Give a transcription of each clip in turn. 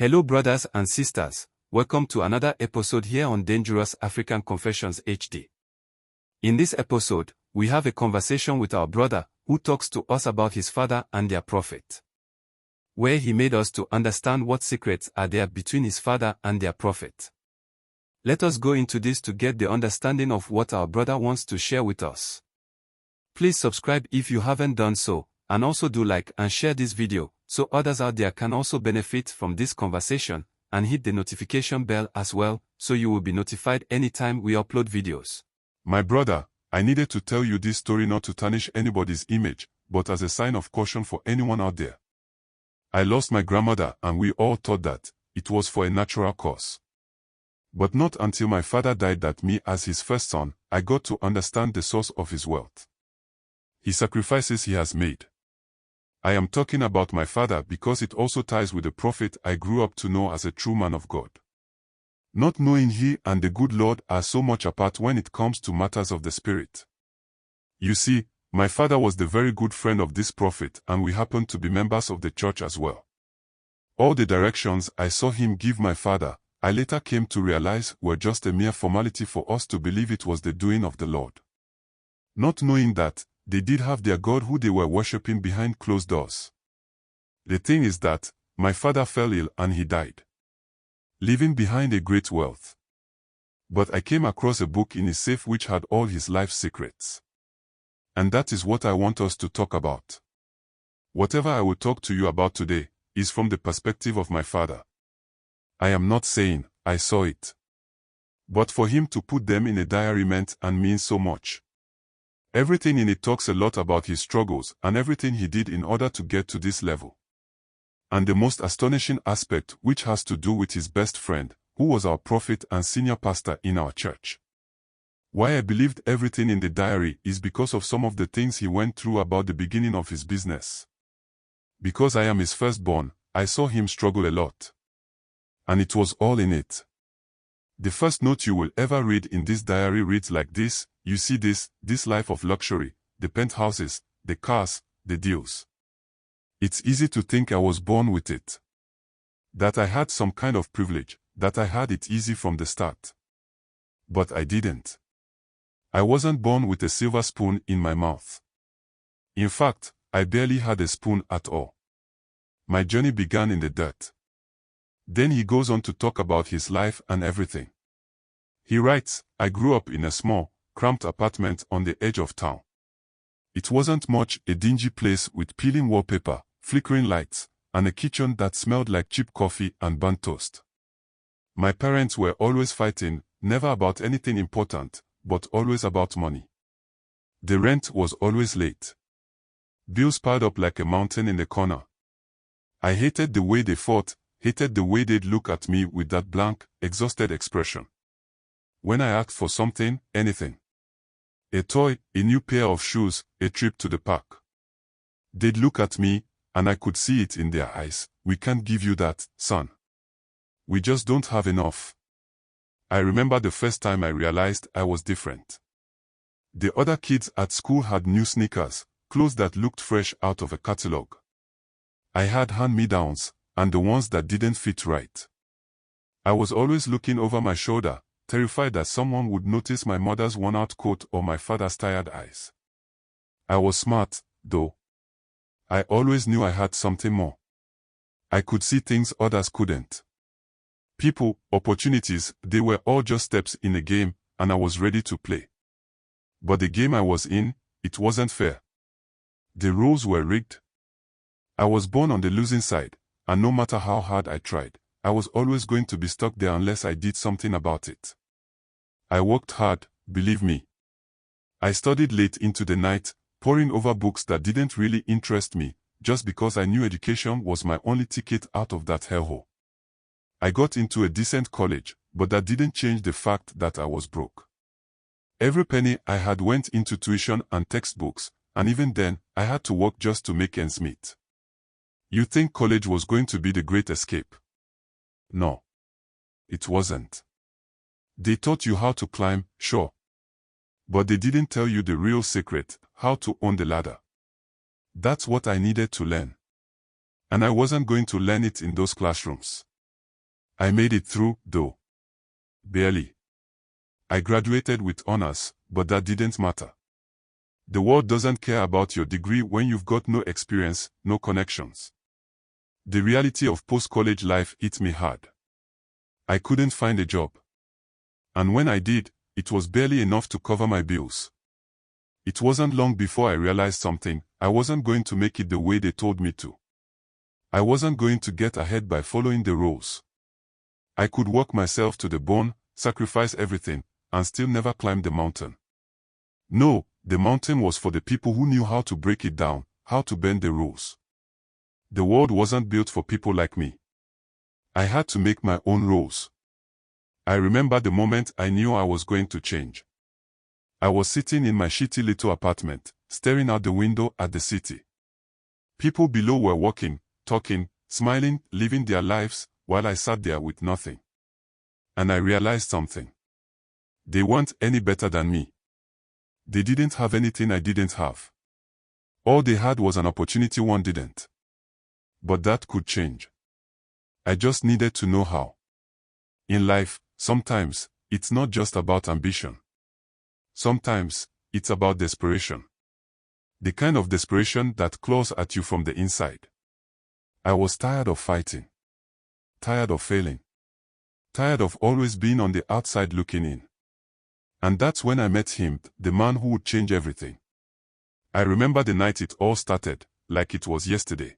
Hello brothers and sisters, welcome to another episode here on Dangerous African Confessions HD. In this episode, we have a conversation with our brother who talks to us about his father and their prophet, where he made us to understand what secrets are there between his father and their prophet. Let us go into this to get the understanding of what our brother wants to share with us. Please subscribe if you haven't done so, and also do like and share this video, so others out there can also benefit from this conversation, and hit the notification bell as well, so you will be notified anytime we upload videos. My brother, I needed to tell you this story not to tarnish anybody's image, but as a sign of caution for anyone out there. I lost my grandmother and we all thought that it was for a natural cause. But not until my father died that me as his first son, I got to understand the source of his wealth. His sacrifices he has made. I am talking about my father because it also ties with the prophet I grew up to know as a true man of God. Not knowing he and the good Lord are so much apart when it comes to matters of the spirit. You see, my father was the very good friend of this prophet and we happened to be members of the church as well. All the directions I saw him give my father, I later came to realize were just a mere formality for us to believe it was the doing of the Lord. Not knowing that, they did have their God who they were worshipping behind closed doors. The thing is that, my father fell ill and he died, leaving behind a great wealth. But I came across a book in his safe which had all his life secrets. And that is what I want us to talk about. Whatever I will talk to you about today, is from the perspective of my father. I am not saying, I saw it. But for him to put them in a diary meant and means so much. Everything in it talks a lot about his struggles and everything he did in order to get to this level. And the most astonishing aspect which has to do with his best friend, who was our prophet and senior pastor in our church. Why I believed everything in the diary is because of some of the things he went through about the beginning of his business. Because I am his firstborn, I saw him struggle a lot. And it was all in it. The first note you will ever read in this diary reads like this: you see this life of luxury, the penthouses, the cars, the deals. It's easy to think I was born with it. That I had some kind of privilege, that I had it easy from the start. But I didn't. I wasn't born with a silver spoon in my mouth. In fact, I barely had a spoon at all. My journey began in the dirt. Then he goes on to talk about his life and everything. He writes, I grew up in a small, cramped apartment on the edge of town. It wasn't much, a dingy place with peeling wallpaper, flickering lights, and a kitchen that smelled like cheap coffee and burnt toast. My parents were always fighting, never about anything important, but always about money. The rent was always late. Bills piled up like a mountain in the corner. I hated the way they fought, hated the way they'd look at me with that blank, exhausted expression. When I asked for something, anything. A toy, a new pair of shoes, a trip to the park. They'd look at me, and I could see it in their eyes. We can't give you that, son. We just don't have enough. I remember the first time I realized I was different. The other kids at school had new sneakers, clothes that looked fresh out of a catalog. I had hand-me-downs, and the ones that didn't fit right. I was always looking over my shoulder, terrified that someone would notice my mother's worn-out coat or my father's tired eyes. I was smart, though. I always knew I had something more. I could see things others couldn't. People, opportunities, they were all just steps in a game, and I was ready to play. But the game I was in, it wasn't fair. The rules were rigged. I was born on the losing side, and no matter how hard I tried, I was always going to be stuck there unless I did something about it. I worked hard, believe me. I studied late into the night, poring over books that didn't really interest me, just because I knew education was my only ticket out of that hellhole. I got into a decent college, but that didn't change the fact that I was broke. Every penny I had went into tuition and textbooks, and even then, I had to work just to make ends meet. You think college was going to be the great escape? No. It wasn't. They taught you how to climb, sure. But they didn't tell you the real secret, how to own the ladder. That's what I needed to learn. And I wasn't going to learn it in those classrooms. I made it through, though. Barely. I graduated with honors, but that didn't matter. The world doesn't care about your degree when you've got no experience, no connections. The reality of post-college life hit me hard. I couldn't find a job. And when I did, it was barely enough to cover my bills. It wasn't long before I realized something: I wasn't going to make it the way they told me to. I wasn't going to get ahead by following the rules. I could work myself to the bone, sacrifice everything, and still never climb the mountain. No, the mountain was for the people who knew how to break it down, how to bend the rules. The world wasn't built for people like me. I had to make my own rules. I remember the moment I knew I was going to change. I was sitting in my shitty little apartment, staring out the window at the city. People below were walking, talking, smiling, living their lives, while I sat there with nothing. And I realized something. They weren't any better than me. They didn't have anything I didn't have. All they had was an opportunity one didn't. But that could change. I just needed to know how. In life, sometimes, it's not just about ambition. Sometimes, it's about desperation. The kind of desperation that claws at you from the inside. I was tired of fighting. Tired of failing. Tired of always being on the outside looking in. And that's when I met him, the man who would change everything. I remember the night it all started, like it was yesterday.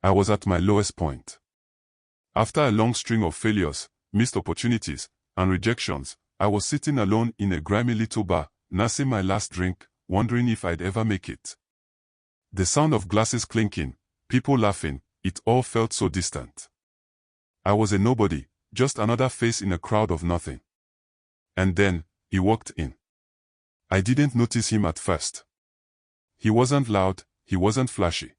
I was at my lowest point. After a long string of failures, missed opportunities, and rejections, I was sitting alone in a grimy little bar, nursing my last drink, wondering if I'd ever make it. The sound of glasses clinking, people laughing, it all felt so distant. I was a nobody, just another face in a crowd of nothing. And then, he walked in. I didn't notice him at first. He wasn't loud, he wasn't flashy.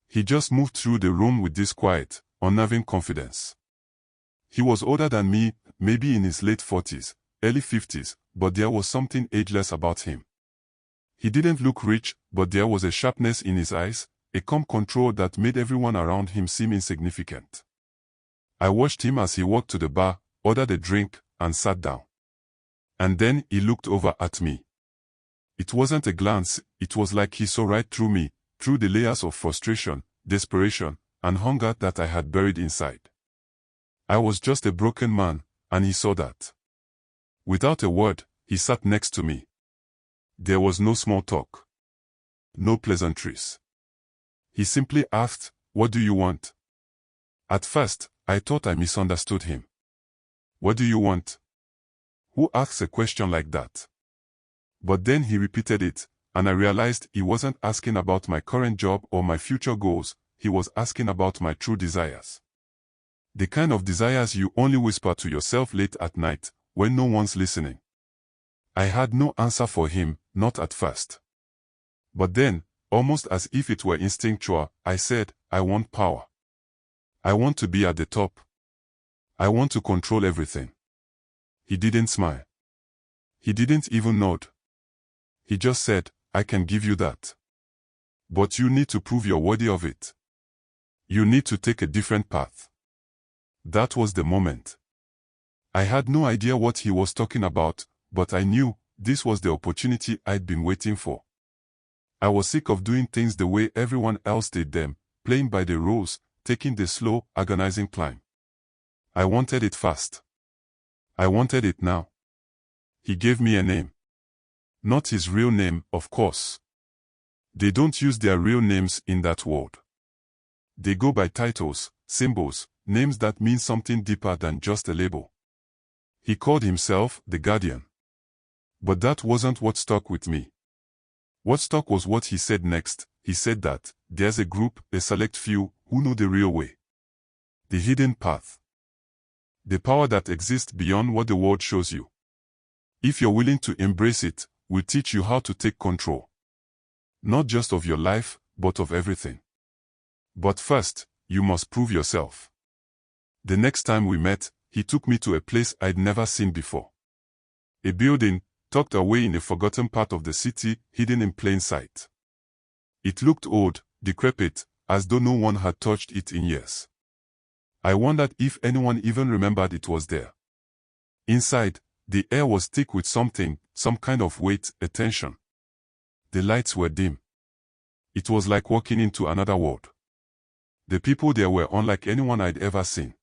He just moved through the room with this quiet, unnerving confidence. He was older than me, maybe in his late 40s, early 50s, but there was something ageless about him. He didn't look rich, but there was a sharpness in his eyes, a calm control that made everyone around him seem insignificant. I watched him as he walked to the bar, ordered a drink, and sat down. And then he looked over at me. It wasn't a glance, it was like he saw right through me, through the layers of frustration, desperation, and hunger that I had buried inside. I was just a broken man, and he saw that. Without a word, he sat next to me. There was no small talk. No pleasantries. He simply asked, "What do you want?" At first, I thought I misunderstood him. What do you want? Who asks a question like that? But then he repeated it, and I realized he wasn't asking about my current job or my future goals, he was asking about my true desires. The kind of desires you only whisper to yourself late at night, when no one's listening. I had no answer for him, not at first. But then, almost as if it were instinctual, I said, I want power. I want to be at the top. I want to control everything. He didn't smile. He didn't even nod. He just said, I can give you that. But you need to prove you're worthy of it. You need to take a different path. That was the moment. I had no idea what he was talking about, but I knew this was the opportunity I'd been waiting for. I was sick of doing things the way everyone else did them, playing by the rules, taking the slow, agonizing climb. I wanted it fast. I wanted it now. He gave me a name. Not his real name, of course. They don't use their real names in that world. They go by titles, symbols, names that mean something deeper than just a label. He called himself the Guardian. But that wasn't what stuck with me. What stuck was what he said next. He said that there's a group, a select few, who know the real way. The hidden path. The power that exists beyond what the world shows you. If you're willing to embrace it, we'll teach you how to take control. Not just of your life, but of everything. But first, you must prove yourself. The next time we met, he took me to a place I'd never seen before. A building, tucked away in a forgotten part of the city, hidden in plain sight. It looked old, decrepit, as though no one had touched it in years. I wondered if anyone even remembered it was there. Inside, the air was thick with something, some kind of weight, a tension. The lights were dim. It was like walking into another world. The people there were unlike anyone I'd ever seen.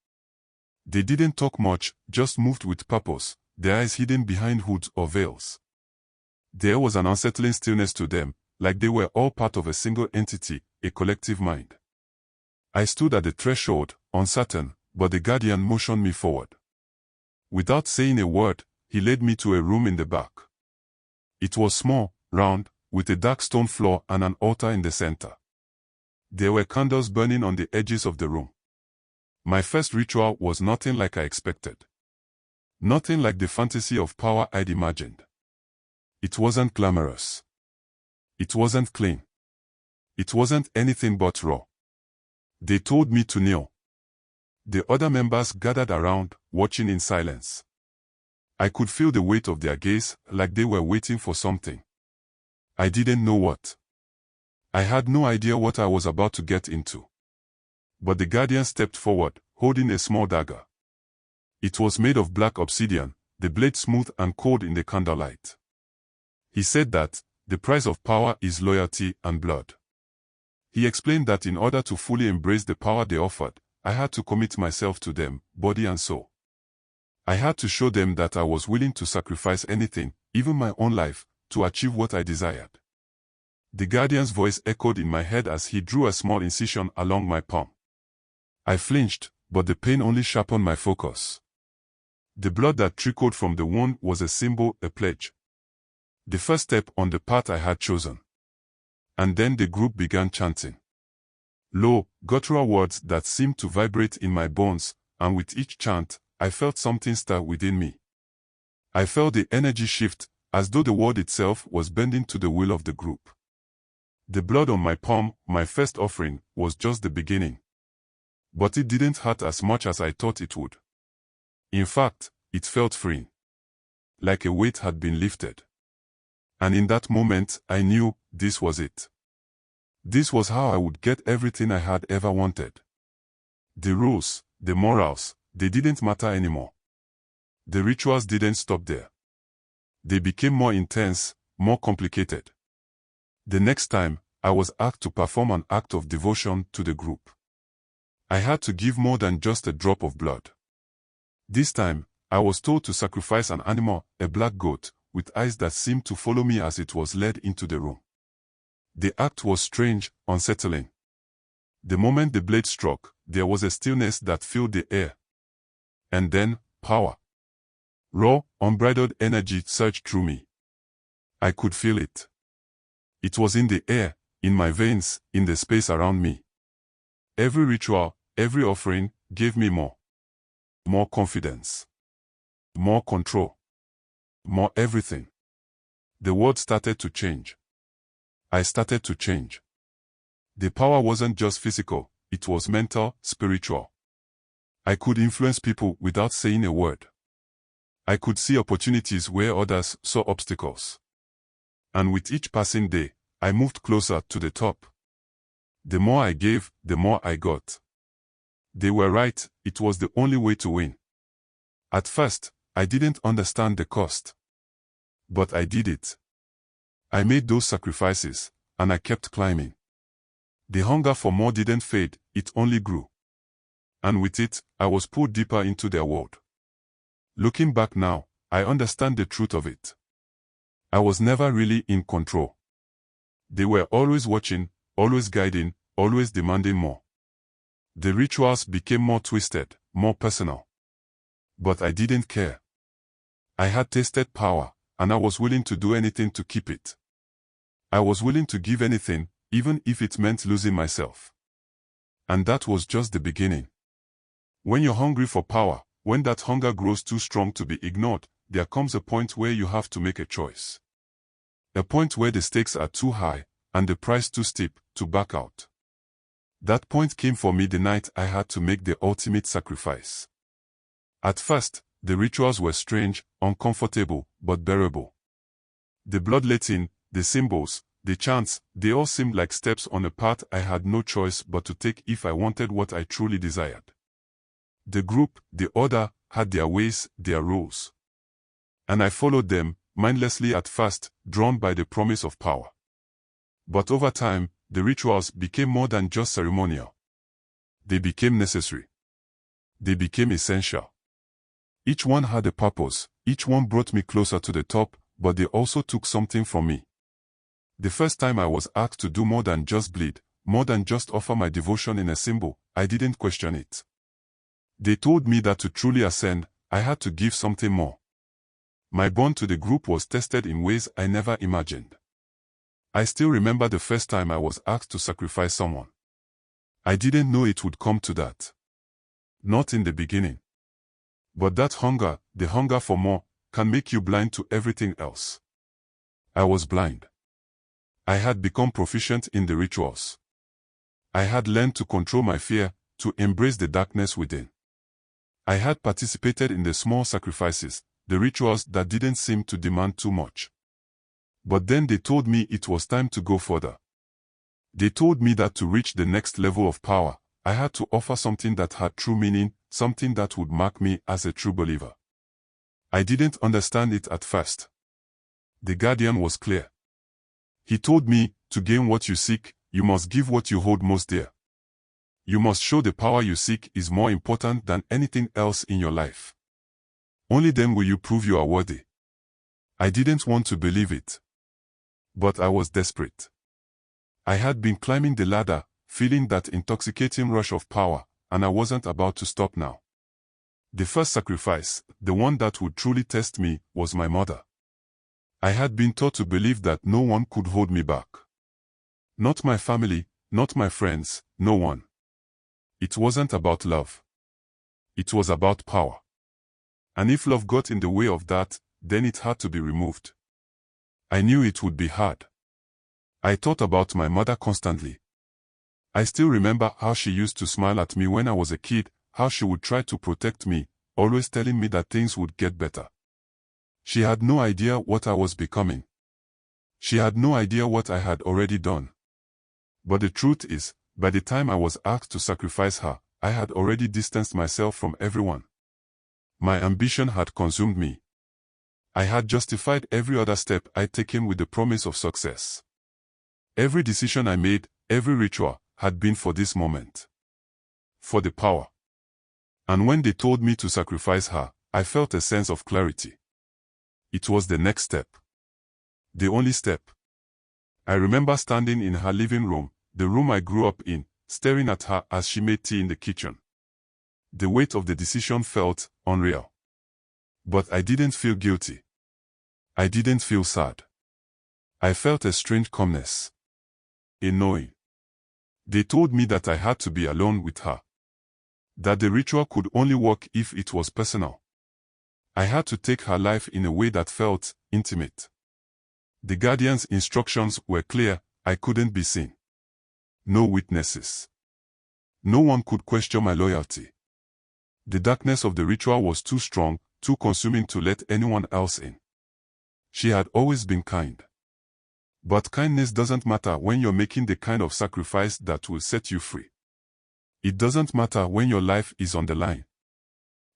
They didn't talk much, just moved with purpose, their eyes hidden behind hoods or veils. There was an unsettling stillness to them, like they were all part of a single entity, a collective mind. I stood at the threshold, uncertain, but the guardian motioned me forward. Without saying a word, he led me to a room in the back. It was small, round, with a dark stone floor and an altar in the center. There were candles burning on the edges of the room. My first ritual was nothing like I expected. Nothing like the fantasy of power I'd imagined. It wasn't glamorous. It wasn't clean. It wasn't anything but raw. They told me to kneel. The other members gathered around, watching in silence. I could feel the weight of their gaze, like they were waiting for something. I didn't know what. I had no idea what I was about to get into. But the guardian stepped forward, holding a small dagger. It was made of black obsidian, the blade smooth and cold in the candlelight. He said that the price of power is loyalty and blood. He explained that in order to fully embrace the power they offered, I had to commit myself to them, body and soul. I had to show them that I was willing to sacrifice anything, even my own life, to achieve what I desired. The guardian's voice echoed in my head as he drew a small incision along my palm. I flinched, but the pain only sharpened my focus. The blood that trickled from the wound was a symbol, a pledge. The first step on the path I had chosen. And then the group began chanting. Low, guttural words that seemed to vibrate in my bones, and with each chant, I felt something stir within me. I felt the energy shift, as though the world itself was bending to the will of the group. The blood on my palm, my first offering, was just the beginning. But it didn't hurt as much as I thought it would. In fact, it felt freeing. Like a weight had been lifted. And in that moment, I knew this was it. This was how I would get everything I had ever wanted. The rules, the morals, they didn't matter anymore. The rituals didn't stop there. They became more intense, more complicated. The next time, I was asked to perform an act of devotion to the group. I had to give more than just a drop of blood. This time, I was told to sacrifice an animal, a black goat, with eyes that seemed to follow me as it was led into the room. The act was strange, unsettling. The moment the blade struck, there was a stillness that filled the air. And then, power. Raw, unbridled energy surged through me. I could feel it. It was in the air, in my veins, in the space around me. Every ritual, every offering, gave me more. More confidence. More control. More everything. The world started to change. I started to change. The power wasn't just physical, it was mental, spiritual. I could influence people without saying a word. I could see opportunities where others saw obstacles. And with each passing day, I moved closer to the top. The more I gave, the more I got. They were right, it was the only way to win. At first, I didn't understand the cost. But I did it. I made those sacrifices, and I kept climbing. The hunger for more didn't fade, it only grew. And with it, I was pulled deeper into their world. Looking back now, I understand the truth of it. I was never really in control. They were always watching, always guiding, always demanding more. The rituals became more twisted, more personal. But I didn't care. I had tasted power, and I was willing to do anything to keep it. I was willing to give anything, even if it meant losing myself. And that was just the beginning. When you're hungry for power, when that hunger grows too strong to be ignored, there comes a point where you have to make a choice. A point where the stakes are too high, and the price too steep, to back out. That point came for me the night I had to make the ultimate sacrifice. At first, the rituals were strange, uncomfortable, but bearable. The bloodletting, the symbols, the chants, they all seemed like steps on a path I had no choice but to take if I wanted what I truly desired. The group, the order, had their ways, their rules. And I followed them, mindlessly at first, drawn by the promise of power. But over time, the rituals became more than just ceremonial. They became necessary. They became essential. Each one had a purpose, each one brought me closer to the top, but they also took something from me. The first time I was asked to do more than just bleed, more than just offer my devotion in a symbol, I didn't question it. They told me that to truly ascend, I had to give something more. My bond to the group was tested in ways I never imagined. I still remember the first time I was asked to sacrifice someone. I didn't know it would come to that. Not in the beginning. But that hunger, the hunger for more, can make you blind to everything else. I was blind. I had become proficient in the rituals. I had learned to control my fear, to embrace the darkness within. I had participated in the small sacrifices, the rituals that didn't seem to demand too much. But then they told me it was time to go further. They told me that to reach the next level of power, I had to offer something that had true meaning, something that would mark me as a true believer. I didn't understand it at first. The guardian was clear. He told me, to gain what you seek, you must give what you hold most dear. You must show the power you seek is more important than anything else in your life. Only then will you prove you are worthy. I didn't want to believe it. But I was desperate. I had been climbing the ladder, feeling that intoxicating rush of power, and I wasn't about to stop now. The first sacrifice, the one that would truly test me, was my mother. I had been taught to believe that no one could hold me back. Not my family, not my friends, no one. It wasn't about love. It was about power. And if love got in the way of that, then it had to be removed. I knew it would be hard. I thought about my mother constantly. I still remember how she used to smile at me when I was a kid, how she would try to protect me, always telling me that things would get better. She had no idea what I was becoming. She had no idea what I had already done. But the truth is, by the time I was asked to sacrifice her, I had already distanced myself from everyone. My ambition had consumed me. I had justified every other step I'd taken with the promise of success. Every decision I made, every ritual, had been for this moment. For the power. And when they told me to sacrifice her, I felt a sense of clarity. It was the next step. The only step. I remember standing in her living room, the room I grew up in, staring at her as she made tea in the kitchen. The weight of the decision felt unreal. But I didn't feel guilty. I didn't feel sad. I felt a strange calmness. A knowing. They told me that I had to be alone with her. That the ritual could only work if it was personal. I had to take her life in a way that felt intimate. The guardian's instructions were clear, I couldn't be seen. No witnesses. No one could question my loyalty. The darkness of the ritual was too strong, too consuming to let anyone else in. She had always been kind. But kindness doesn't matter when you're making the kind of sacrifice that will set you free. It doesn't matter when your life is on the line.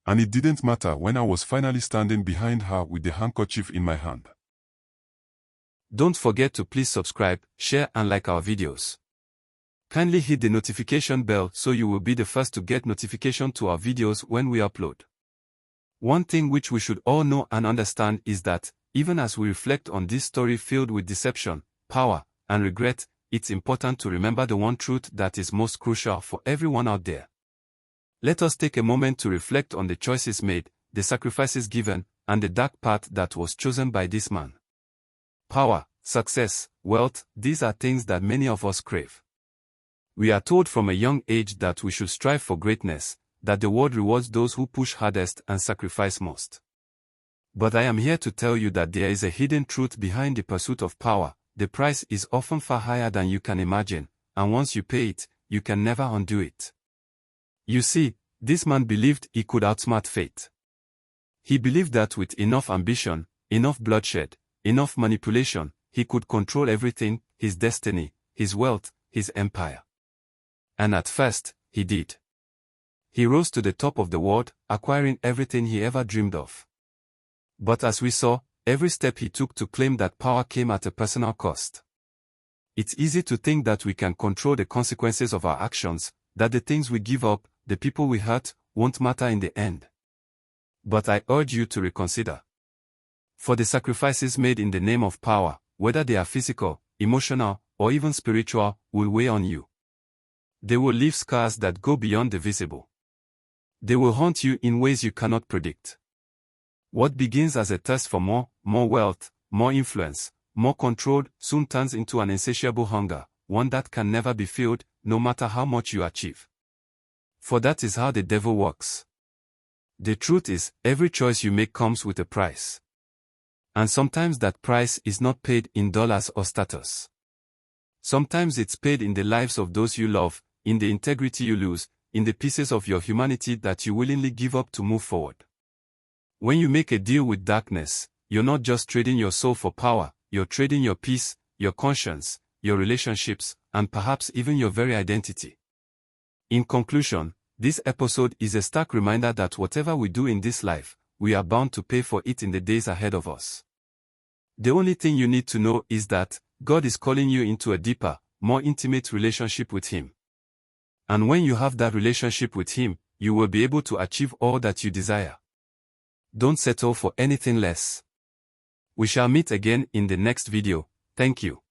And it didn't matter when I was finally standing behind her with the handkerchief in my hand. Don't forget to please subscribe, share and like our videos. Kindly hit the notification bell so you will be the first to get notification to our videos when we upload. One thing which we should all know and understand is that, even as we reflect on this story filled with deception, power, and regret, it's important to remember the one truth that is most crucial for everyone out there. Let us take a moment to reflect on the choices made, the sacrifices given, and the dark path that was chosen by this man. Power, success, wealth, these are things that many of us crave. We are told from a young age that we should strive for greatness, that the world rewards those who push hardest and sacrifice most. But I am here to tell you that there is a hidden truth behind the pursuit of power. The price is often far higher than you can imagine, and once you pay it, you can never undo it. You see, this man believed he could outsmart fate. He believed that with enough ambition, enough bloodshed, enough manipulation, he could control everything, his destiny, his wealth, his empire. And at first, he did. He rose to the top of the world, acquiring everything he ever dreamed of. But as we saw, every step he took to claim that power came at a personal cost. It's easy to think that we can control the consequences of our actions, that the things we give up, the people we hurt, won't matter in the end. But I urge you to reconsider. For the sacrifices made in the name of power, whether they are physical, emotional, or even spiritual, will weigh on you. They will leave scars that go beyond the visible. They will haunt you in ways you cannot predict. What begins as a thirst for more wealth, more influence, more control, soon turns into an insatiable hunger, one that can never be filled, no matter how much you achieve. For that is how the devil works. The truth is, every choice you make comes with a price. And sometimes that price is not paid in dollars or status. Sometimes it's paid in the lives of those you love, in the integrity you lose, in the pieces of your humanity that you willingly give up to move forward. When you make a deal with darkness, you're not just trading your soul for power, you're trading your peace, your conscience, your relationships, and perhaps even your very identity. In conclusion, this episode is a stark reminder that whatever we do in this life, we are bound to pay for it in the days ahead of us. The only thing you need to know is that God is calling you into a deeper, more intimate relationship with Him. And when you have that relationship with Him, you will be able to achieve all that you desire. Don't settle for anything less. We shall meet again in the next video. Thank you.